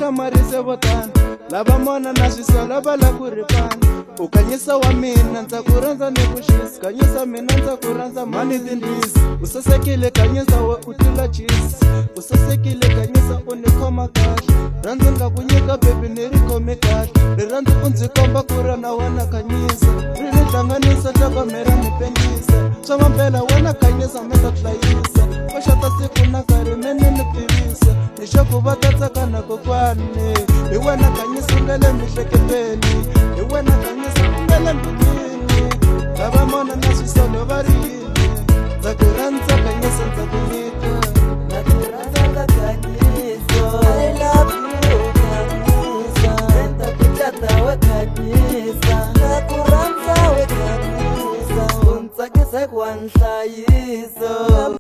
hlamarise vo tani lava mona na swisolo va la ku ripana u khanyisa wa mina ndza ku rhandza ni ku xisi khanyisa mina ndza ku rhandza mani tindlisi u sasekile khanyisa we u tlula chisi u sasekile khanyisa u ni khoma kahle rhandzi nga ku nyika bebi ni ri khome kahle rirhandzi u ndzi komba ku ra na wena khanyisa ri ni hlanganisa tlhogomera mi pendlisa swa mampela wena khanyisa mi ta hlayisa va xata siku na nkarhi mene ni tivisa leswaku va ta tsaka na kokwani hi wena khanyisa nga le mihleketeni hi wena khanyisa nga le mbilwini lava mona na swisolo va ri yini ndza ku rhandza khanyisa ndza ku nyika na ku rhandza ka khanyisa I love you khanyisa enta ku chata we khanyisa na ku rhandza we khanyisa u ni tsakisa ku wa ni hlayisa